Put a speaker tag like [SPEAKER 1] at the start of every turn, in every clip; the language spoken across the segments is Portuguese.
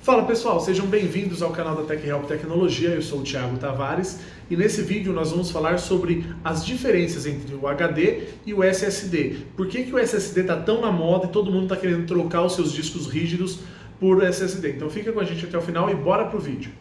[SPEAKER 1] Fala pessoal, sejam bem-vindos ao canal da TechHelp Tecnologia, eu sou o Thiago Tavares e nesse vídeo nós vamos falar sobre as diferenças entre o HD e o SSD. Por que o SSD está tão na moda e todo mundo está querendo trocar os seus discos rígidos por SSD? Então fica com a gente até o final e bora pro vídeo.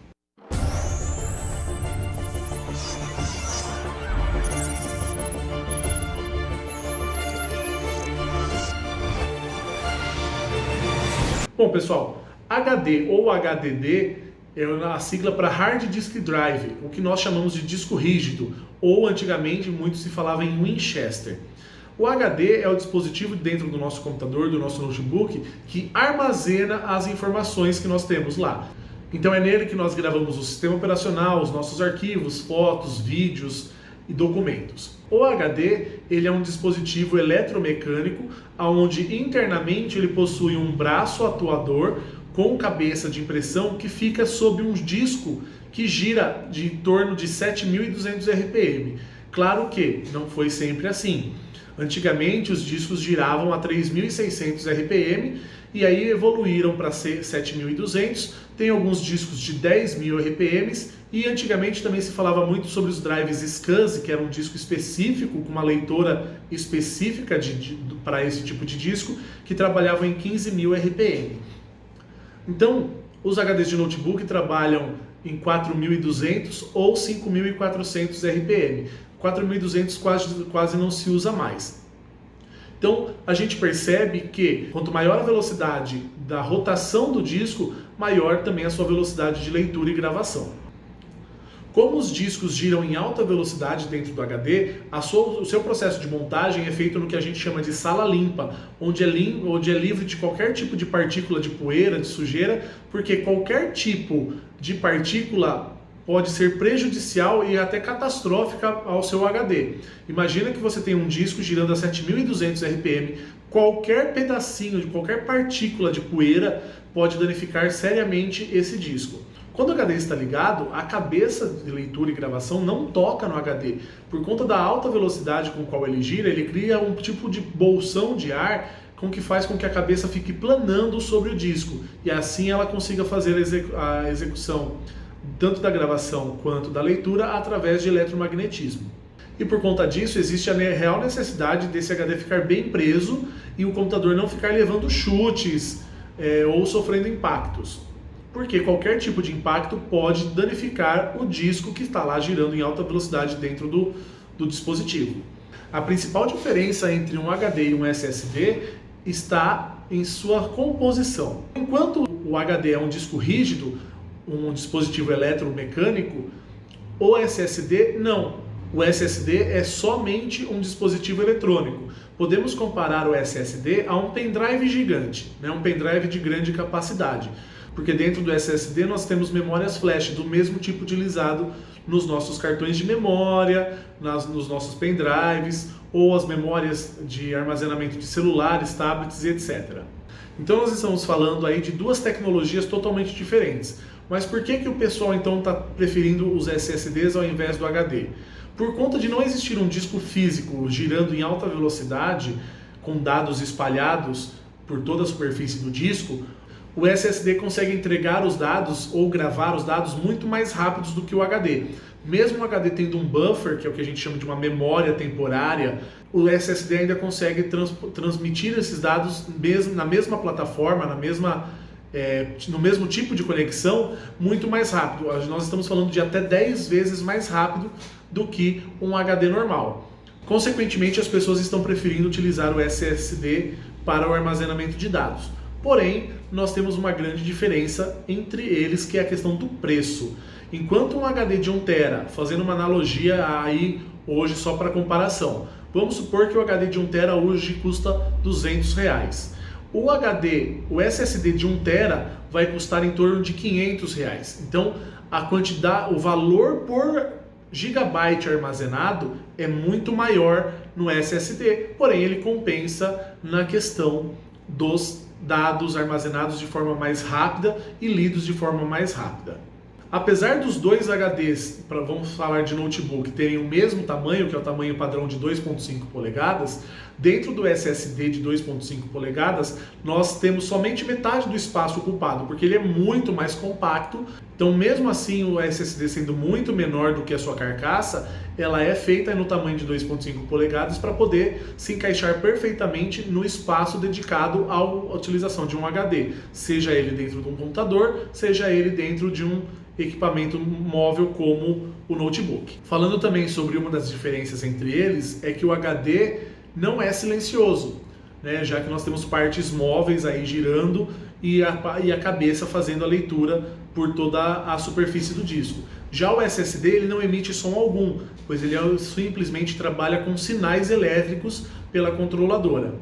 [SPEAKER 1] Bom pessoal, HD ou HDD é a sigla para Hard Disk Drive, o que nós chamamos de disco rígido, ou antigamente muito se falava em Winchester. O HD é o dispositivo dentro do nosso computador, do nosso notebook, que armazena as informações que nós temos lá. Então é nele que nós gravamos o sistema operacional, os nossos arquivos, fotos, vídeos e documentos. O HD ele é um dispositivo eletromecânico, onde internamente ele possui um braço atuador com cabeça de impressão que fica sob um disco que gira de em torno de 7.200 RPM. Claro que não foi sempre assim. Antigamente os discos giravam a 3.600 RPM e aí evoluíram para 7.200. Tem alguns discos de 10.000 RPMs e antigamente também se falava muito sobre os drives SCSI, que era um disco específico, com uma leitora específica para esse tipo de disco, que trabalhavam em 15.000 RPM. Então, os HDs de notebook trabalham em 4.200 ou 5.400 RPM. 4.200 quase não se usa mais. Então, a gente percebe que quanto maior a velocidade da rotação do disco, maior também a sua velocidade de leitura e gravação. Como os discos giram em alta velocidade dentro do HD, o seu processo de montagem é feito no que a gente chama de sala limpa, onde é livre de qualquer tipo de partícula de poeira, de sujeira, porque qualquer tipo de partícula pode ser prejudicial e até catastrófica ao seu HD. Imagina que você tem um disco girando a 7.200 RPM, qualquer pedacinho de qualquer partícula de poeira pode danificar seriamente esse disco. Quando o HD está ligado, a cabeça de leitura e gravação não toca no HD. Por conta da alta velocidade com a qual ele gira, ele cria um tipo de bolsão de ar que faz com que a cabeça fique planando sobre o disco. E assim ela consiga fazer a execução tanto da gravação quanto da leitura através de eletromagnetismo. E por conta disso existe a real necessidade desse HD ficar bem preso e o computador não ficar levando chutes ou sofrendo impactos. Porque qualquer tipo de impacto pode danificar o disco que está lá girando em alta velocidade dentro do dispositivo. A principal diferença entre um HD e um SSD está em sua composição. Enquanto o HD é um disco rígido, um dispositivo eletromecânico, o SSD não. O SSD é somente um dispositivo eletrônico. Podemos comparar o SSD a um pendrive gigante, um pendrive de grande capacidade. Porque dentro do SSD nós temos memórias flash do mesmo tipo utilizado nos nossos cartões de memória, nos nossos pendrives ou as memórias de armazenamento de celulares, tablets e etc. Então nós estamos falando aí de duas tecnologias totalmente diferentes. Mas por que o pessoal então está preferindo os SSDs ao invés do HD? Por conta de não existir um disco físico girando em alta velocidade, com dados espalhados por toda a superfície do disco, o SSD consegue entregar os dados ou gravar os dados muito mais rápidos do que o HD. Mesmo o HD tendo um buffer, que é o que a gente chama de uma memória temporária, o SSD ainda consegue transmitir esses dados na mesma plataforma, no mesmo tipo de conexão, muito mais rápido. Nós estamos falando de até 10 vezes mais rápido do que um HD normal. Consequentemente, as pessoas estão preferindo utilizar o SSD para o armazenamento de dados. Porém, nós temos uma grande diferença entre eles, que é a questão do preço. Enquanto um HD de 1 TB, fazendo uma analogia aí hoje só para comparação, vamos supor que o HD de 1 TB hoje custa R$200. O SSD de 1 TB vai custar em torno de R$500. Então, o valor por gigabyte armazenado é muito maior no SSD, porém ele compensa na questão dos dados armazenados de forma mais rápida e lidos de forma mais rápida. Apesar dos dois HDs, vamos falar de notebook, terem o mesmo tamanho, que é o tamanho padrão de 2.5 polegadas, dentro do SSD de 2.5 polegadas, nós temos somente metade do espaço ocupado, porque ele é muito mais compacto. Então, mesmo assim, o SSD sendo muito menor do que a sua carcaça, ela é feita no tamanho de 2.5 polegadas para poder se encaixar perfeitamente no espaço dedicado à utilização de um HD, seja ele dentro de um computador, seja ele dentro de um equipamento móvel como o notebook. Falando também sobre uma das diferenças entre eles, é que o HD não é silencioso, né? Já que nós temos partes móveis aí girando e a cabeça fazendo a leitura por toda a superfície do disco. Já o SSD ele não emite som algum, pois ele simplesmente trabalha com sinais elétricos pela controladora.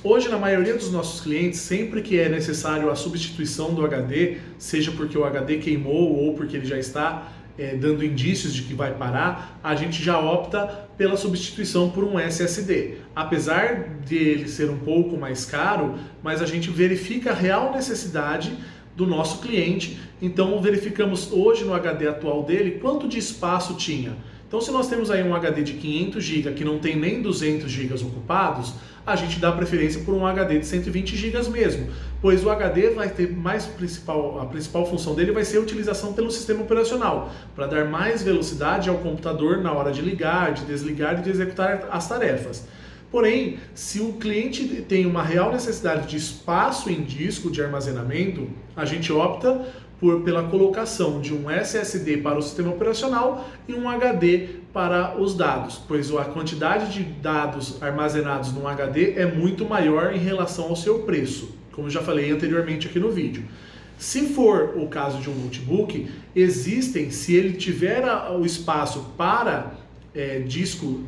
[SPEAKER 1] Hoje, na maioria dos nossos clientes, sempre que é necessário a substituição do HD, seja porque o HD queimou ou porque ele já está dando indícios de que vai parar, a gente já opta pela substituição por um SSD. Apesar de ele ser um pouco mais caro, mas a gente verifica a real necessidade do nosso cliente. Então verificamos hoje no HD atual dele quanto de espaço tinha. Então, se nós temos aí um HD de 500 GB que não tem nem 200 GB ocupados, a gente dá preferência por um HD de 120 GB mesmo, pois o HD vai ter a principal função dele vai ser a utilização pelo sistema operacional, para dar mais velocidade ao computador na hora de ligar, de desligar e de executar as tarefas. Porém, se o cliente tem uma real necessidade de espaço em disco de armazenamento, a gente opta pela colocação de um SSD para o sistema operacional e um HD para os dados, pois a quantidade de dados armazenados num HD é muito maior em relação ao seu preço, como eu já falei anteriormente aqui no vídeo. Se for o caso de um notebook, existem, se ele tiver o espaço para disco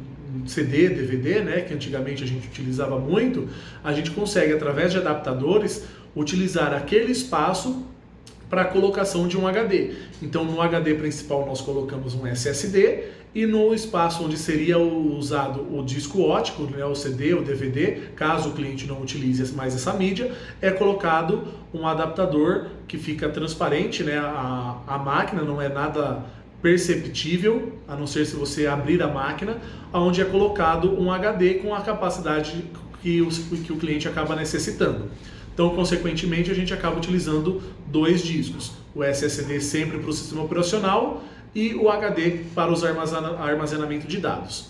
[SPEAKER 1] CD, DVD, né, que antigamente a gente utilizava muito, a gente consegue, através de adaptadores, utilizar aquele espaço para a colocação de um HD. Então, no HD principal nós colocamos um SSD e no espaço onde seria usado o disco óptico, né, o CD, o DVD, caso o cliente não utilize mais essa mídia, é colocado um adaptador que fica transparente, né, a máquina não é nada perceptível, a não ser se você abrir a máquina, onde é colocado um HD com a capacidade que o cliente acaba necessitando. Então, consequentemente, a gente acaba utilizando dois discos, o SSD sempre para o sistema operacional e o HD para os armazenamento de dados.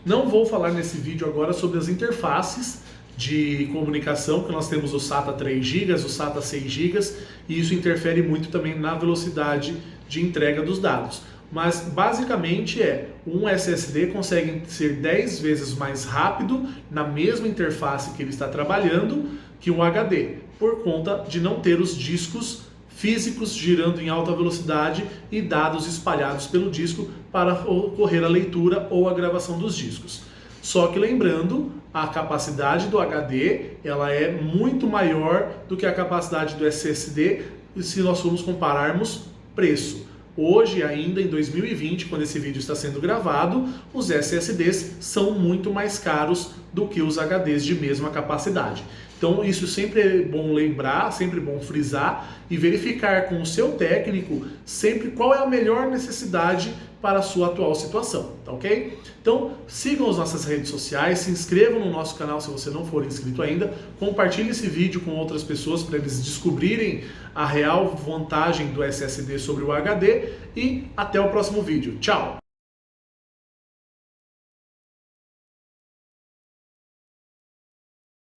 [SPEAKER 1] Não vou falar nesse vídeo agora sobre as interfaces de comunicação, que nós temos o SATA 3 GB, o SATA 6 GB, e isso interfere muito também na velocidade de entrega dos dados. Mas basicamente um SSD consegue ser 10 vezes mais rápido na mesma interface que ele está trabalhando que um HD, por conta de não ter os discos físicos girando em alta velocidade e dados espalhados pelo disco para ocorrer a leitura ou a gravação dos discos. Só que lembrando, a capacidade do HD ela é muito maior do que a capacidade do SSD se nós formos compararmos preço. Hoje, ainda em 2020, quando esse vídeo está sendo gravado, os SSDs são muito mais caros do que os HDs de mesma capacidade. Então, isso sempre é bom lembrar, sempre é bom frisar e verificar com o seu técnico sempre qual é a melhor necessidade para a sua atual situação, tá ok? Então, sigam as nossas redes sociais, se inscrevam no nosso canal se você não for inscrito ainda, compartilhe esse vídeo com outras pessoas para eles descobrirem a real vantagem do SSD sobre o HD e até o próximo vídeo. Tchau!